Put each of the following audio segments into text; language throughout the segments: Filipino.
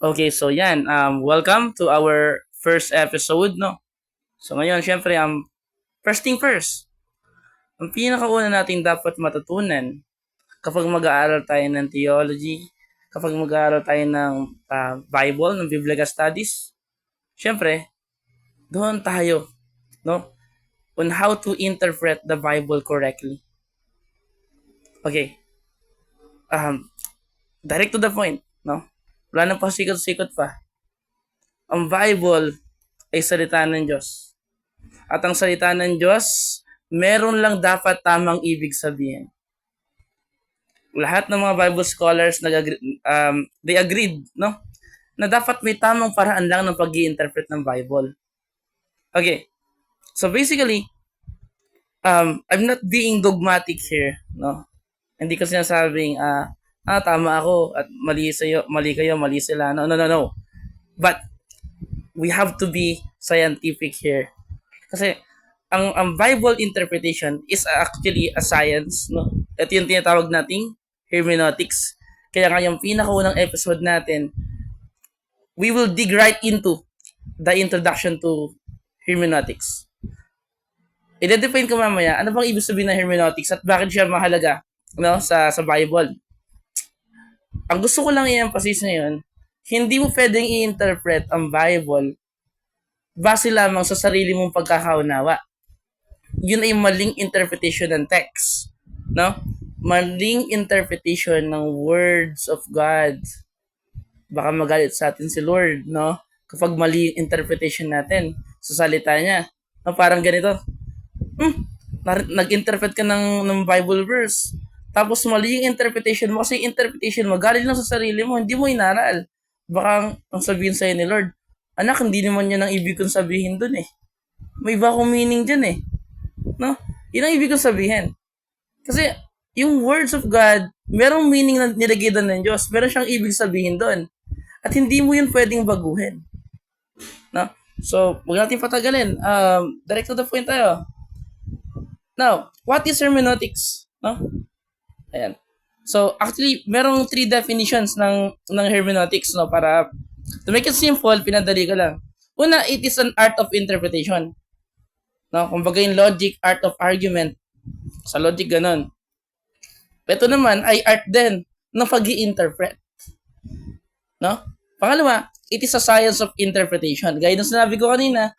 Okay, so yan. Welcome to our first episode, no? So ngayon, syempre, first thing first. Ang pinakauna natin dapat matutunan kapag mag-aaral tayo ng theology, kapag mag-aaral tayo ng Bible, ng Biblical Studies, syempre, doon tayo, no? On how to interpret the Bible correctly. Okay. Um, Direct to the point, no? Wala nang pasikot-sikot pa. Ang Bible ay salita ng Diyos. At ang salita ng Diyos, meron lang dapat tamang ibig sabihin. Lahat ng mga Bible scholars they agreed, no? Na dapat may tamang paraan lang ng pag-i-interpret ng Bible. Okay. So basically, I'm not being dogmatic here, no? Hindi ko sinasabing tama ako at mali kayo, mali sila. No, no, no, no. But we have to be scientific here. Kasi ang Bible interpretation is actually a science, no? Ito yung tinatawag nating hermeneutics. Kaya nga yung pinakaunang episode natin, we will dig right into the introduction to hermeneutics. I-define ko mamaya ano bang ibig sabihin ng hermeneutics at bakit siya mahalaga, no, sa Bible. Ang gusto ko lang i-emphasize ngayon, hindi mo pwedeng i-interpret ang Bible base lamang sa sarili mong pagkakaunawa. Yun ay maling interpretation ng text, no? Maling interpretation ng words of God. Baka magalit sa atin si Lord, no? Kapag mali yung interpretation natin sa salita niya. No, parang ganito. Nag-interpret ka ng Bible verse. Tapos mali yung interpretation mo kasi yung interpretation mo galing lang sa sarili mo, hindi mo inaral. Baka ang sabihin sa'yo ni Lord, anak, hindi naman yan ang ibig kong sabihin dun eh. May iba akong meaning dyan eh. No? Yun ang ibig kong sabihin. Kasi, yung words of God, merong meaning na nilagay doon ng Diyos. Meron siyang ibig sabihin doon. At hindi mo yun pwedeng baguhin. No? So, huwag natin patagalin. Direct to the point tayo. Now, what is hermeneutics? No? Ayan. So, actually, merong 3 definitions ng hermeneutics, no? Para to make it simple, pinadali ko lang. Una, it is an art of interpretation. No? Kumbaga yung logic, art of argument. Sa logic, ganun. Ito naman ay art din ng pag-i-interpret. No? Pangalawa, it is a science of interpretation. Gaya ng sinabi ko kanina,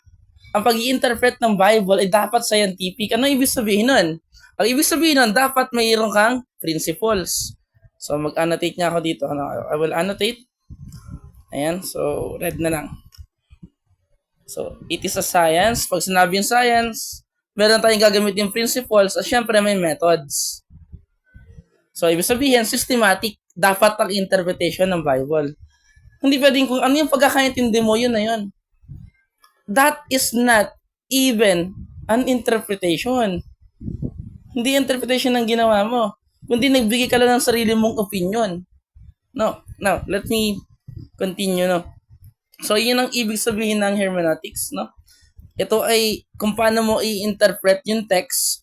ang pag-i-interpret ng Bible ay dapat scientific. Ano ibig sabihin nun? Ang ibig sabihin nun, dapat mayroon kang principles. So, mag-annotate niya ako dito. I will annotate. Ayan, so red na lang. So, it is a science. Pag sinabi yung science, meron tayong gagamit yung principles at syempre may methods. So, ibig sabihin, systematic dapat ang interpretation ng Bible. Hindi pwedeng kung ano yung pagkakaintindi mo, yun na yun. That is not even an interpretation. Hindi interpretation ng ginawa mo. Kundi nagbigay ka lang ng sarili mong opinion. No, now, let me continue, no. So, yun ang ibig sabihin ng hermeneutics, no. Ito ay kung paano mo i-interpret yung text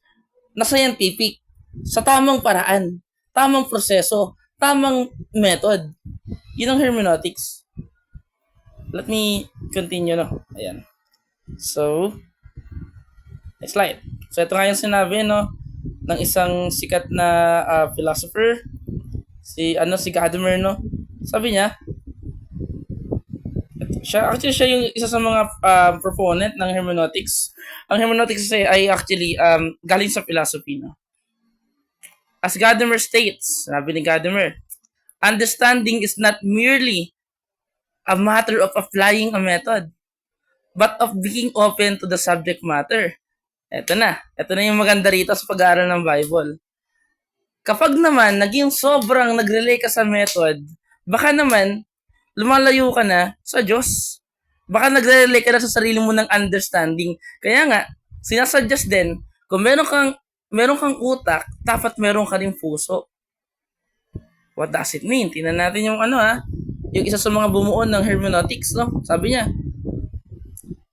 na scientific, sa tamang paraan, tamang proseso, tamang method. Yun ang hermeneutics. Let me continue, no. Ayan. So, next slide. So, ito nga yung sinabi, no, ng isang sikat na philosopher, si Gadamer, no. Sabi niya, siya yung isa sa mga proponent ng hermeneutics. Ang hermeneutics ay actually galing sa philosophy, no. As Gadamer states, sabi ni Gadamer, understanding is not merely a matter of applying a method, but of being open to the subject matter. Ito na yung maganda rito sa pag-aaral ng Bible. Kapag naman naging sobrang nag-relay ka sa method, baka naman lumalayo ka na sa Diyos. Baka nagre-relay ka na sa sarili mo ng understanding. Kaya nga, sinasuggest din, kung meron kang utak, dapat meron ka ring puso. What does it mean? Tingnan natin yung yung isa sa mga bumuo ng hermeneutics, no? Sabi niya,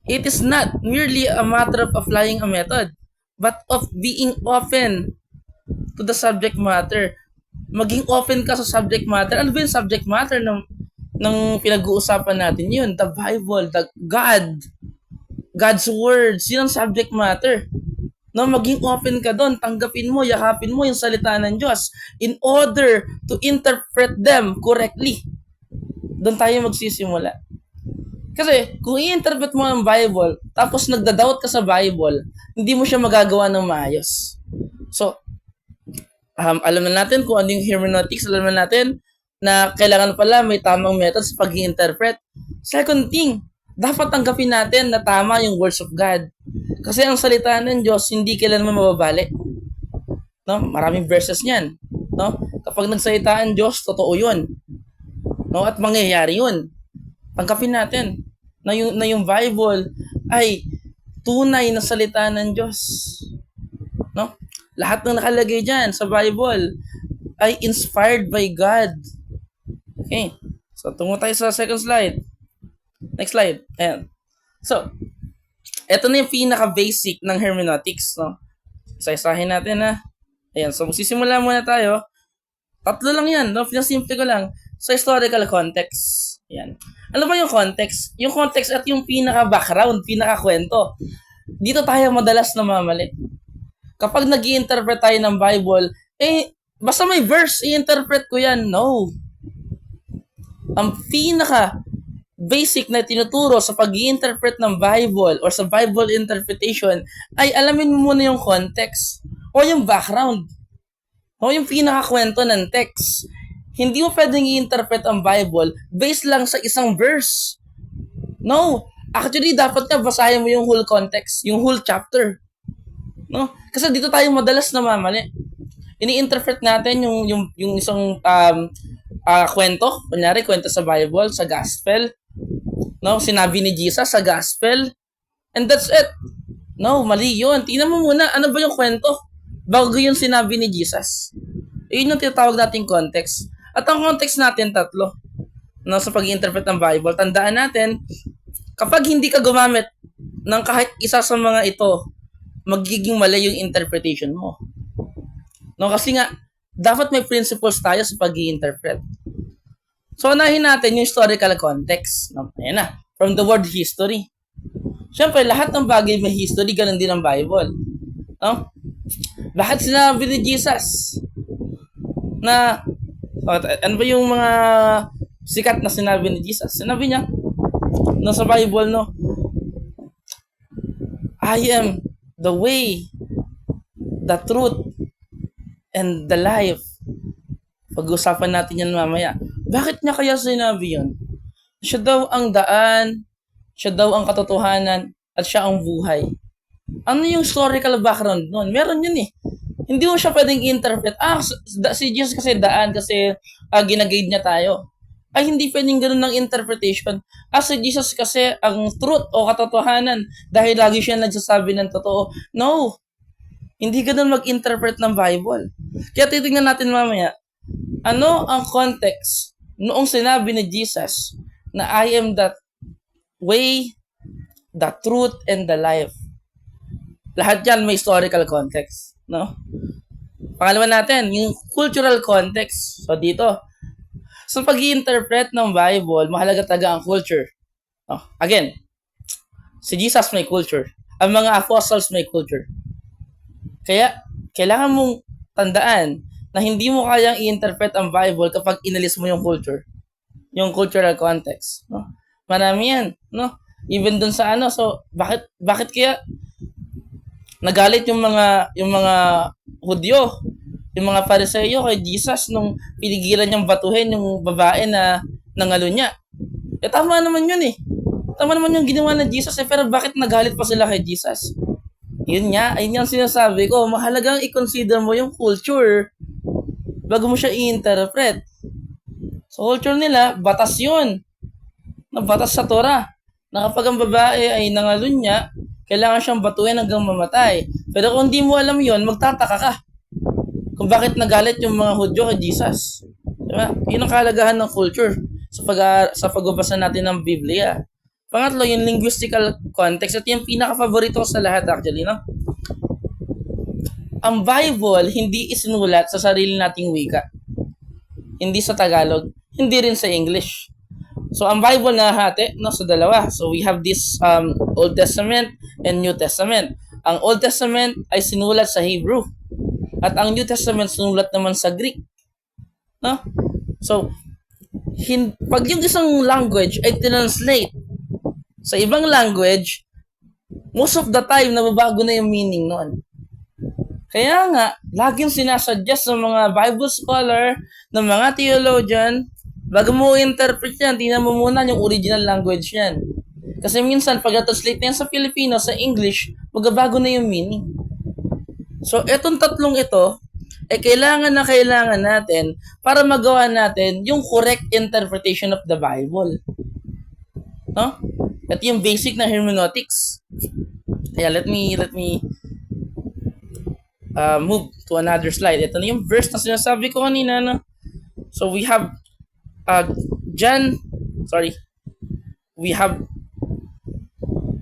it is not merely a matter of applying a method, but of being open to the subject matter. Maging open ka sa subject matter. Ano ba yung subject matter ng pinag-uusapan natin yun. The Bible, the God's words, yun ang subject matter. No, maging open ka doon, tanggapin mo, yakapin mo yung salita ng Diyos in order to interpret them correctly. Doon tayo magsisimula. Kasi kung i-interpret mo ang Bible, tapos nagda-doubt ka sa Bible, hindi mo siya magagawa ng maayos. So, alam na natin kung ano yung hermeneutics, alam na natin na kailangan pala may tamang method sa pag-i-interpret. Second thing, dapat tanggapin natin na tama yung words of God. Kasi ang salita ng Diyos, hindi kailanman mababali. No? Maraming verses niyan. No? Kapag nagsalita ang Diyos, totoo yun. No? At mangyayari yun. Tanggapin natin na yung Bible ay tunay na salita ng Diyos. No? Lahat ng nakalagay dyan sa Bible ay inspired by God. Okay. So, tungo tayo sa second slide. Next slide. Ayan. So, eto na yung pinaka-basic ng hermeneutics. No? Isa-isahin natin na. Ayan. So, magsisimula muna tayo. Tatlo lang yan. No? Pinasimple ko lang. Sa historical context. Ayan. Ano ba yung context? Yung context at yung pinaka-background, pinaka-kwento. Dito tayo madalas namamali. Kapag nag-i-interpret tayo ng Bible, basta may verse, i-interpret ko yan. No. Ang pinaka-basic na tinuturo sa pag-i-interpret ng Bible or sa Bible interpretation ay alamin mo muna yung context o yung background o yung pinaka-kwento ng text. Hindi mo pwedeng i-interpret ang Bible based lang sa isang verse. No. Actually, dapat ka basahin mo yung whole context, yung whole chapter. No? Kasi dito tayo madalas namamali. Ini-interpret natin yung isang kwento, kunyari kwento sa Bible, sa gospel. No, sinabi ni Jesus sa gospel. And that's it. No, mali 'yun. Tingnan mo muna ano ba yung kwento bago yung sinabi ni Jesus. Yun yung tinatawag nating context. At ang context natin tatlo. No, sa pag-interpret ng Bible, tandaan natin kapag hindi ka gumamit ng kahit isa sa mga ito, magiging mali yung interpretation mo. No, kasi nga, dapat may principles tayo sa pag-i-interpret. So, unahin natin yung historical context. No, ayan na, from the word history. Siyempre, lahat ng bagay may history, ganun din ang Bible. No? Lahat sinabi ni Jesus na, ano ba yung mga sikat na sinabi ni Jesus? Sinabi niya, no, sa Bible, no, I am the way, the truth, and the life. Pag-usapan natin yan mamaya. Bakit niya kaya sinabi yun? Siya daw ang daan, siya daw ang katotohanan, at siya ang buhay. Ano yung historical background nun? Meron yun eh. Hindi mo siya pwedeng interpret. Si Jesus kasi daan kasi ginagide niya tayo. Ay, hindi pwedeng ganun ng interpretation. Si Jesus kasi ang truth o katotohanan dahil lagi siya nagsasabi ng totoo. No. Hindi ganun mag-interpret ng Bible. Kaya titingnan natin mamaya, ano ang context noong sinabi ni Jesus na I am the way, the truth, and the life. Lahat yan may historical context. No? Pangalawa natin, yung cultural context. So dito, sa pag-i-interpret ng Bible, mahalaga talaga ang culture. No? Again, si Jesus may culture. Ang mga apostles may culture. Kaya, kailangan mong tandaan na hindi mo kayang i-interpret ang Bible kapag inalis mo yung culture. Yung cultural context. No? Marami yan. No? Even dun sa ano. So, bakit kaya nagalit yung mga Hudyo, yung mga Pariseo kay Jesus nung pinigilan niyang batuhin yung babae na nangalo niya. Tama naman yun eh. Tama naman yung ginawa ng Jesus eh. Pero bakit nagalit pa sila kay Jesus? Yun nga, ayun yung sinasabi ko. Mahalagang i-consider mo yung culture bago mo siya i-interpret. Sa culture nila, batas yun. Batas sa Torah. Na kapag ang babae ay nangalo niya, kailangan siyang batuhin hanggang mamatay. Pero kung di mo alam yun, magtataka ka. Kung bakit nagalit yung mga Hudyo kay Jesus. Diba? Yun ang kahalagahan ng culture sa pagbabasa natin ng Biblia. Pangatlo, yung linguistical context. At yung pinaka-favorito ko sa lahat actually, no? Ang Bible, hindi isinulat sa sarili nating wika. Hindi sa Tagalog, hindi rin sa English. So, ang Bible na hati, no, sa dalawa. So, we have this Old Testament and New Testament. Ang Old Testament ay sinulat sa Hebrew. At ang New Testament sinulat naman sa Greek. No? So, pag yung isang language ay tinranslate sa ibang language, most of the time, nababago na yung meaning noon. Kaya nga, laging sinasuggest ng mga Bible scholar, ng mga theologian, bago mo interpret yan, tingnan mo muna yung original language yan. Kasi minsan, pag na-translate na yan sa Filipino, sa English, magbabago na yung meaning. So, etong tatlong ito, kailangan natin para magawa natin yung correct interpretation of the Bible. No? Ito yung basic na hermeneutics. Yeah, let me move to another slide. Ito na yung verse na sinasabi ko kanina. No? So, we have we have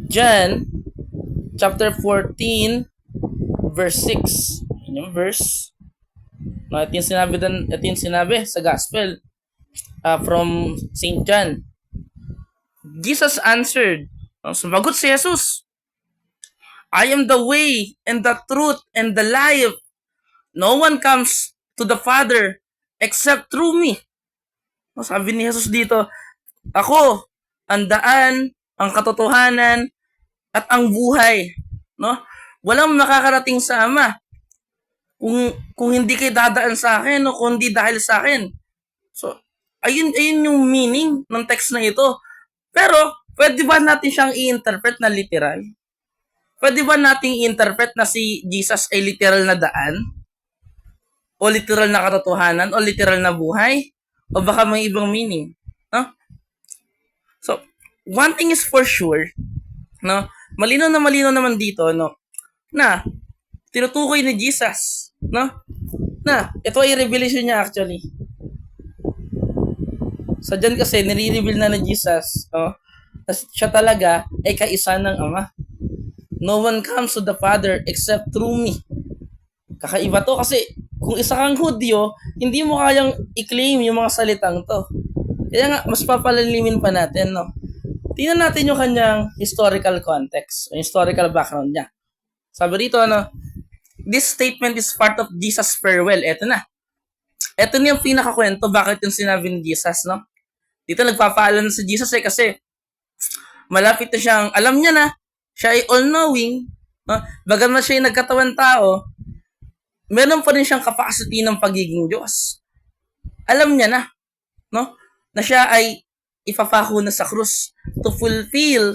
John chapter 14 verse 6. Yun yung verse. No, ito yung sinabi sa gospel from St. John. Jesus answered. Sumagot si Jesus. I am the way and the truth and the life. No one comes to the Father except through me. Sabi ni Jesus dito, ako, ang daan, ang katotohanan, at ang buhay. No? Walang makakarating sa Ama kung hindi kayo dadaan sa akin o kung hindi dahil sa akin. So, ayun yung meaning ng text na ito. Pero, pwede ba natin siyang i-interpret na literal? Pwede ba nating i-interpret na si Jesus ay literal na daan? O literal na katotohanan? O literal na buhay? O baka may ibang meaning? No? So, one thing is for sure, no? Malinaw naman dito, no? Na, tinutukoy ni Jesus, no? Na, ito ay revelation niya actually. So, dyan kasi, nire-reveal na ni Jesus, no? Siya talaga ay kaisa ng Ama. No one comes to the Father except through me. Kakaiba to kasi kung isa kang Hudyo, hindi mo kayang i-claim yung mga salitang to. Kaya nga, mas papalalimin pa natin, no? Tingnan natin yung kanyang historical context, o historical background niya. Sabi rito, ano, this statement is part of Jesus' farewell. Eto na. Eto na yung pinakakwento bakit yung sinabi ni Jesus, no? Dito nagpapaalam na si Jesus kasi malapit na siyang, alam niya na, siya ay all-knowing, no? Bagamat siya ay nagkatawan tao, meron pa rin siyang capacity ng pagiging Diyos. Alam niya na, no? Na siya ay ipapako na sa krus to fulfill,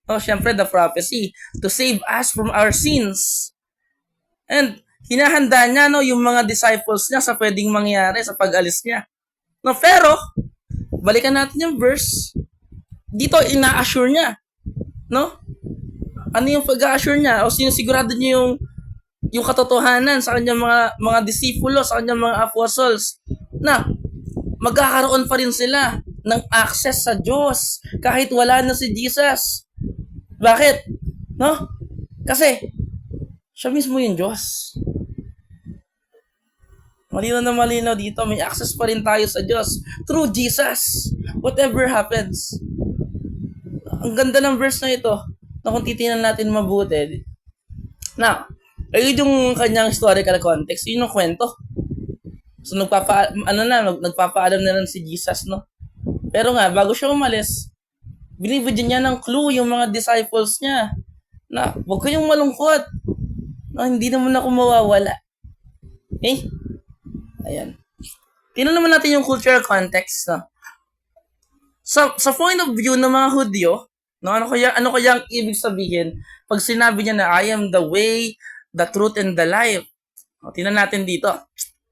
no, syempre, the prophecy, to save us from our sins. And hinahanda niya, no, yung mga disciples niya sa pwedeng mangyari sa pag-alis niya. No, pero, balikan natin yung verse. Dito, ina-assure niya, no? Ano yung pag-assure niya? O sinisigurado niya yung katotohanan sa kanyang mga disipulo, sa kanyang mga apostles, na magkakaroon pa rin sila ng access sa Diyos kahit wala na si Jesus. Bakit? No? Kasi, siya mismo yung Diyos. Malinaw dito, may access pa rin tayo sa Diyos through Jesus. Whatever happens. Ang ganda ng verse na ito, na kung titingnan natin mabuti. Now, ayun yung kanyang historical context, yun yung kwento. So, nagpapaalam na lang si Jesus, no? Pero nga, bago siya umalis, binibigyan niya ng clue yung mga disciples niya na huwag kayong malungkot. No, hindi naman ako mawawala. Okay? Ayan. Tingnan naman natin yung cultural context, no? Sa point of view ng mga Hudyo, no, ano kaya ang ibig sabihin pag sinabi niya na I am the way, the truth, and the life? O, tingnan natin dito.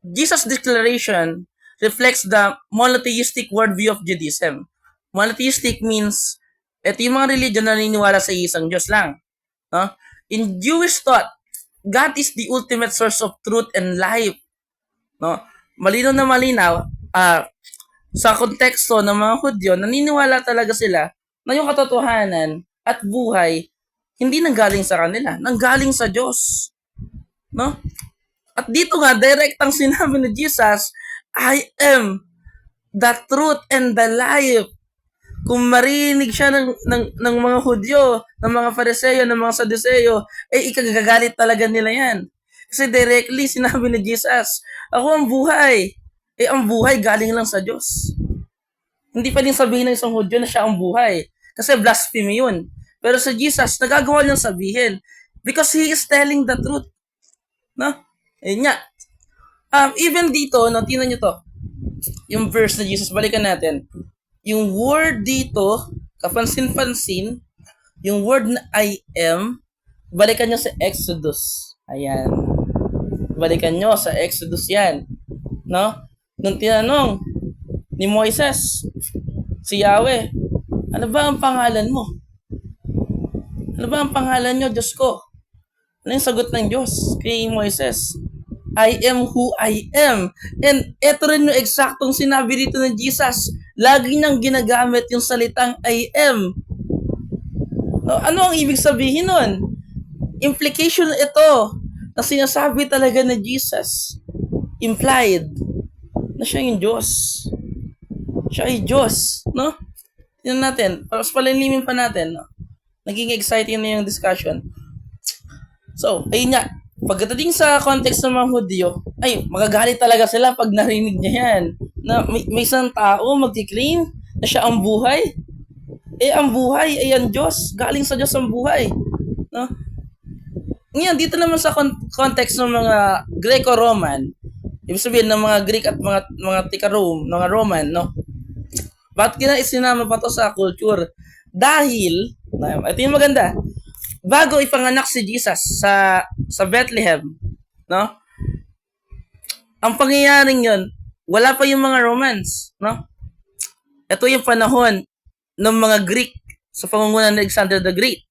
Jesus' declaration reflects the monotheistic worldview of Judaism. Monotheistic means ito yung mga religion na naniniwala sa isang Diyos lang. No? In Jewish thought, God is the ultimate source of truth and life. No? Malinaw sa konteksto ng mga Hudyo, naniniwala talaga sila na yung katotohanan at buhay hindi nanggaling sa kanila, nanggaling sa Diyos. No? At dito nga, direktang sinabi ni Jesus, I am the truth and the life. kung marinig siya ng mga Hudyo, ng mga Fariseyo, ng mga Saduseyo, ikagagalit talaga nila yan. Kasi directly sinabi ni Jesus, ako ang buhay. Ang buhay galing lang sa Diyos. Hindi pwedeng sabihin ng isang Hudyo na siya ang buhay. Kasi blasphemy yun. Pero sa Jesus, nagagawa niyang sabihin. Because He is telling the truth. No? Ayun nga. Even dito, no, tingnan nyo to. Yung verse na Jesus, balikan natin. Yung word dito, kapansin-pansin, yung word na I am, balikan nyo sa Exodus. Ayan. Balikan nyo sa Exodus yan. No? Nung tinanong ni Moises, si Yahweh, ano ba ang pangalan mo? Ano ba ang pangalan nyo, Diyos ko? Ano yung sagot ng Diyos kay Moises? I am who I am. And eto rin yung eksaktong sinabi dito ng Jesus. Lagi niyang ginagamit yung salitang I am. No, ano ang ibig sabihin nun? Implication ito na sinasabi talaga na Jesus. Implied na siya yung Diyos. Siya ay Diyos. No? Tingnan natin. Para palilimin pa natin. No? Naging exciting na yung discussion. So, ayun nga. Pagdating sa context ng mga Hudyo, magagalit talaga sila pag narinig niya yan. Na may isang tao magti-claim na siya ang buhay. Ang buhay ay ang Diyos. Galing sa Diyos ang buhay. No? Ngayon, dito naman sa context ng mga Greco-Roman, ibig sabihin ng mga Greek at mga tika-Rome, mga Roman, no? Bakit isinama pa to sa culture? Dahil, ito yung maganda, bago ipanganak si Jesus sa Bethlehem, no? Ang pangyayaring yun, wala pa yung mga Romans, no? Ito yung panahon ng mga Greek sa pangunguna ni Alexander the Great.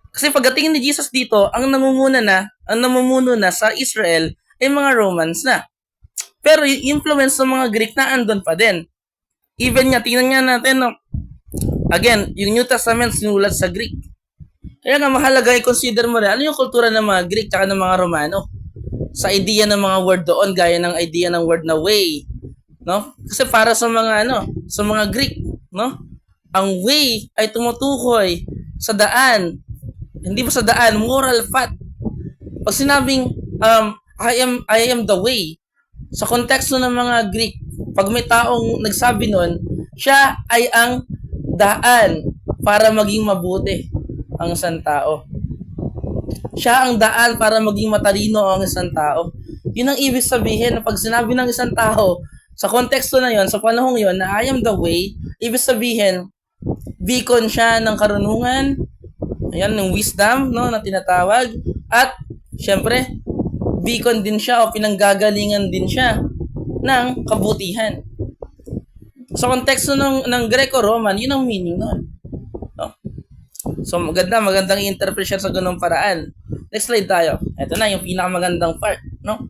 Kasi pagdating ni Jesus dito, ang namumuno na sa Israel ay mga Romans na. Pero yung influence ng mga Greek na andun pa din. Even nga, tingnan nga natin, no? Again, yung New Testament sinulat sa Greek. Kaya nga mahalaga i-consider mo rin, ano yung kultura ng mga Greek at ng mga Romano? Sa idea ng mga word doon, gaya ng idea ng word na way. No? Kasi para sa mga sa mga Greek, no? Ang way ay tumutukoy sa daan. Hindi ba sa daan, moral path. Pag sinabing I am the way, sa konteksto ng mga Greek, pag may taong nagsabi nun, siya ay ang daan para maging mabuti ang isang tao. Siya ang daan para maging matalino ang isang tao. Yun ang ibig sabihin na pag sinabi ng isang tao, sa konteksto na yon, sa panahong yon, na I am the way, ibig sabihin, beacon siya ng karunungan, ayan, ng wisdom, no, na tinatawag, at, syempre, beacon din siya o pinanggagalingan din siya ng kabutihan. Sa konteksto ng Greco-Roman, yun ang meaning nun. No? So, magandang i-interpret siya sa ganung paraan. Next slide tayo. Ito na, yung pinakamagandang part. No?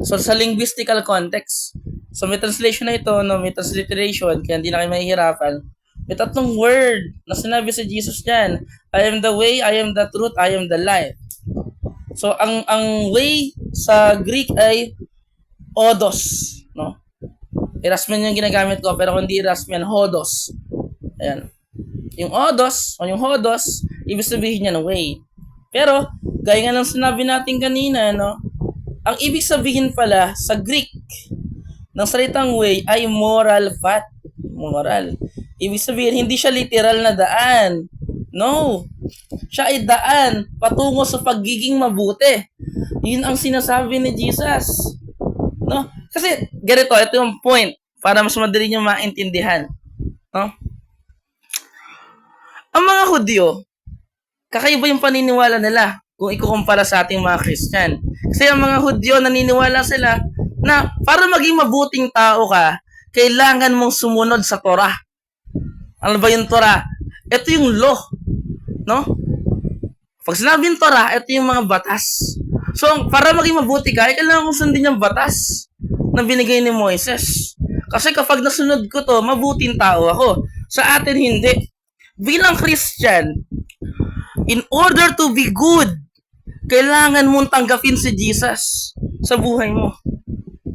So, sa linguistical context, so may translation na ito, no? May transliteration, kaya hindi na kayo mahihirapan. May tatlong word na sinabi si Jesus dyan. I am the way, I am the truth, I am the life. So, ang way sa Greek ay odos. No? Erasmian yung ginagamit ko, pero kung hindi Erasmian, hodos. Ayan. Yung odos, o yung hodos, ibig sabihin niya ng way. Pero, gaya nga ng sinabi natin kanina, no? Ang ibig sabihin pala sa Greek ng salitang way ay moral path. Moral. Ibig sabihin, hindi siya literal na daan. No. Siya ay daan patungo sa pagiging mabuti. Yun ang sinasabi ni Jesus. No? Kasi, ganito, ito yung point para mas madali nyo maintindihan. No? Ang mga Hudyo, kakaiba yung paniniwala nila kung ikukumpara sa ating mga Christian. Kasi ang mga Hudyo, naniniwala sila na para maging mabuting tao ka, kailangan mong sumunod sa Torah. Ano ba yung Torah? Ito yung law. No? Pag sinabing Torah, ito yung mga batas. So, para maging mabuti ka, kailangan mong sundin yung batas na binigay ni Moises. Kasi kapag nasunod ko to, mabuting tao ako. Sa atin, hindi. Bilang Christian, in order to be good, kailangan mong tanggapin si Jesus sa buhay mo.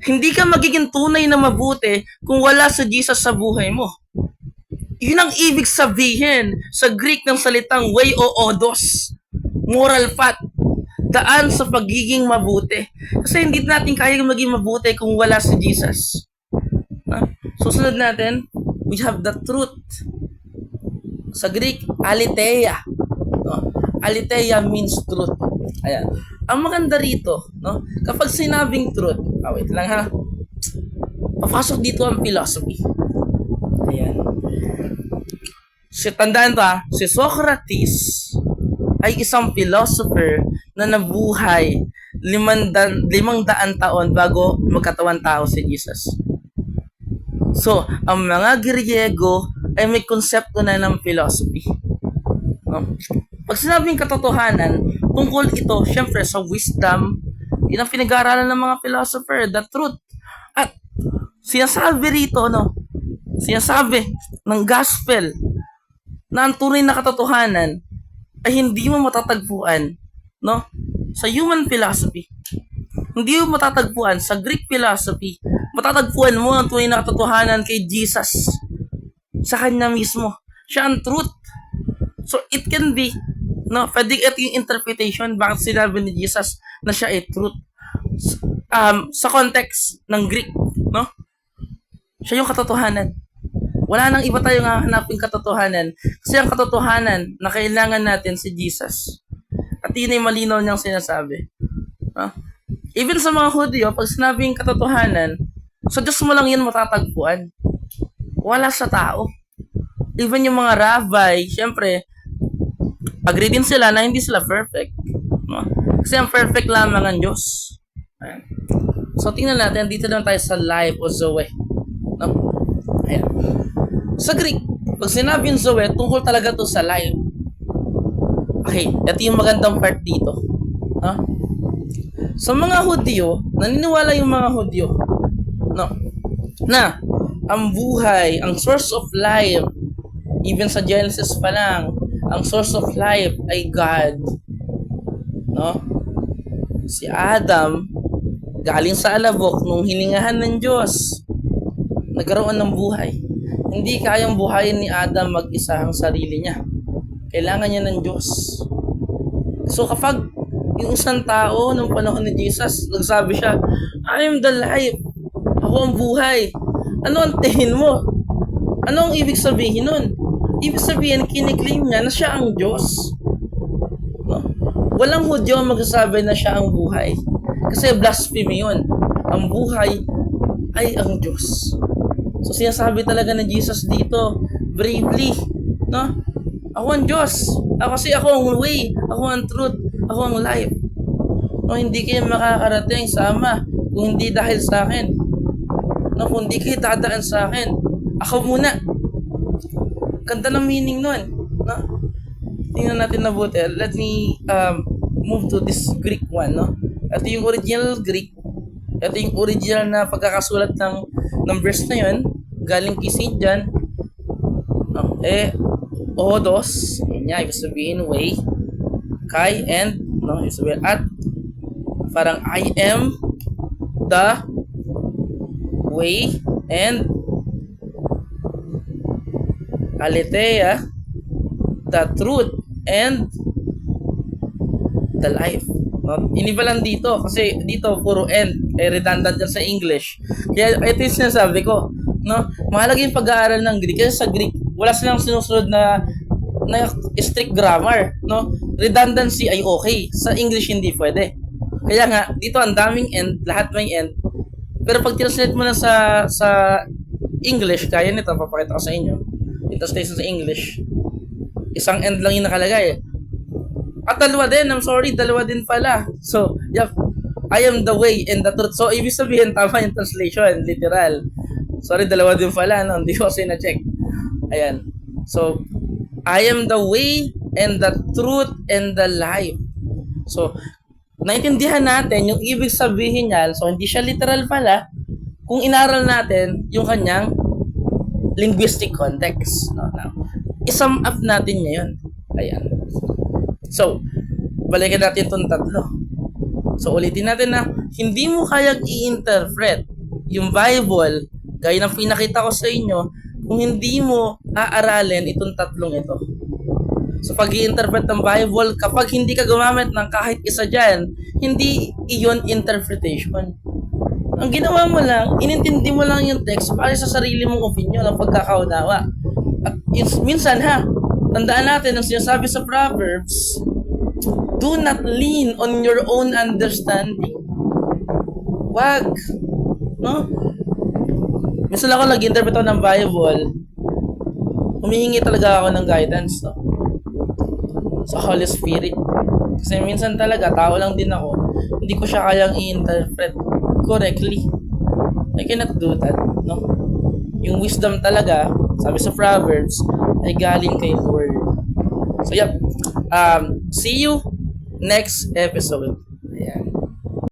Hindi ka magiging tunay na mabuti kung wala si Jesus sa buhay mo. Yun ang ibig sabihin sa Greek ng salitang way o odos. Moral path. Daan sa pagiging mabuti. Kasi hindi natin kaya maging mabuti kung wala si Jesus. Susunod natin, we have the truth. Sa Greek, aletheia. Aletheia means truth. Ayan. Ang maganda rito, no? Kapag sinabing truth, wait lang ha. Papasok dito ang philosophy. Ayan. Tandaan to ha, si Socrates ay isang philosopher na nabuhay 500 taon bago magkatawan tao si Jesus. So, ang mga Griego ay may konsepto na ng philosophy. Pag sinabing katotohanan, tungkol ito, syempre, sa wisdom, yun ang pinag-aaralan ng mga philosopher, the truth. At sinasabi rito, sinasabi ng gospel na ang tunay na katotohanan ay hindi mo matatagpuan, sa human philosophy. Hindi mo matatagpuan sa Greek philosophy. Matatagpuan mo ang tunay na katotohanan kay Jesus. Sa kanya mismo. Siya ang truth. So, it can be, pwede ito yung interpretation bakit sinabi ni Jesus na siya ay truth. Sa context ng Greek, siya yung katotohanan. Wala nang iba tayong hahanapin katotohanan kasi ang katotohanan na kailangan natin si Jesus. At yun ay malinaw niyang sinasabi. Even sa mga Hudyo, pag sinabing katotohanan, sa Diyos mo lang yun matatagpuan. Wala sa tao. Even yung mga rabbi, syempre, agree din sila na hindi sila perfect. Kasi ang perfect lamang ang Diyos. Ayan. So, tingnan natin, dito lang tayo sa life o Zoe. Ayan. Sa Greek, pag sinabing Zoe, tungkol talaga to sa life. Okay, ito yung magandang part dito. Sa mga Hudyo, naniniwala yung mga Hudyo, na ang buhay, ang source of life, even sa Genesis pa lang, ang source of life ay God. Si Adam, galing sa alabok nung hiningahan ng Diyos, nagkaroon ng buhay. Hindi kayang buhayin ni Adam mag-isa ang sarili niya. Kailangan niya ng Diyos. So kapag yung isang tao nung panahon ni Jesus, nagsabi siya, I am the life. Ako ang buhay. Ano ang tingin mo? Ano ang ibig sabihin nun? Ibig sabihin, kiniklaim niya na siya ang Diyos. Walang Hudyo ang magsasabi na siya ang buhay. Kasi blasphemy yun. Ang buhay ay ang Diyos. So sinasabi talaga ni Jesus dito, bravely, ako ang Diyos. Kasi ako ang way, ako ang truth, ako ang life. Hindi kayo makakarating sa Ama kung hindi dahil sa akin. Kung hindi kayo dadaan sa akin, ako muna. Ganda ng meaning nun. Tingnan natin mabuti. Let me move to this Greek one. Ito yung original Greek. Ito yung original na pagkakasulat ng verse na yun. Galing kay St. John. Odos. Yun niya, ibig sabihin way. Kai and, ibig sabihin at. Parang I am the way and aletheia, the truth and the life. Iniba lang dito kasi dito puro and redundant yan sa English. Kaya ito yung sinasabi ko, mahalaga yung pag-aaral ng Greek kasi sa Greek wala silang sinusunod na strict grammar, redundancy ay okay, sa English hindi pwede. Kaya nga dito ang daming and, lahat may and, pero pag translate mo na sa English, kaya nito papakita ko sa inyo. Translation sa English, isang end lang yung nakalagay. At dalawa din, dalawa din pala. So, I am the way and the truth. So, ibig sabihin, tama yung translation, literal. Sorry, dalawa din pala, hindi ko kasi na-check. Ayan. So, I am the way and the truth and the life. So, naintindihan natin yung ibig sabihin niya. So, hindi siya literal pala kung inaral natin yung kanyang linguistic context. I-sum up natin ngayon. Ayan. So, balikan natin itong tatlo. So, ulitin natin na hindi mo kayang i-interpret yung Bible, gaya ng pinakita ko sa inyo, kung hindi mo aaralin itong tatlong ito. So pag i-interpret ng Bible, kapag hindi ka gumamit ng kahit isa dyan, hindi iyon interpretation. Ang ginawa mo lang, inintindi mo lang yung text para sa sarili mong opinion ang pagkakaunawa. At minsan tandaan natin ang sinasabi sa Proverbs, do not lean on your own understanding. Wag. No? Minsan ako nag-interpret ng Bible, humihingi talaga ako ng guidance, no? Sa Holy Spirit. Kasi minsan talaga, tao lang din ako, hindi ko siya kayang i-interpret correctly. I cannot do that, no? Yung wisdom talaga, sabi sa Proverbs, ay galing kay Lord. So, yep. See you next episode.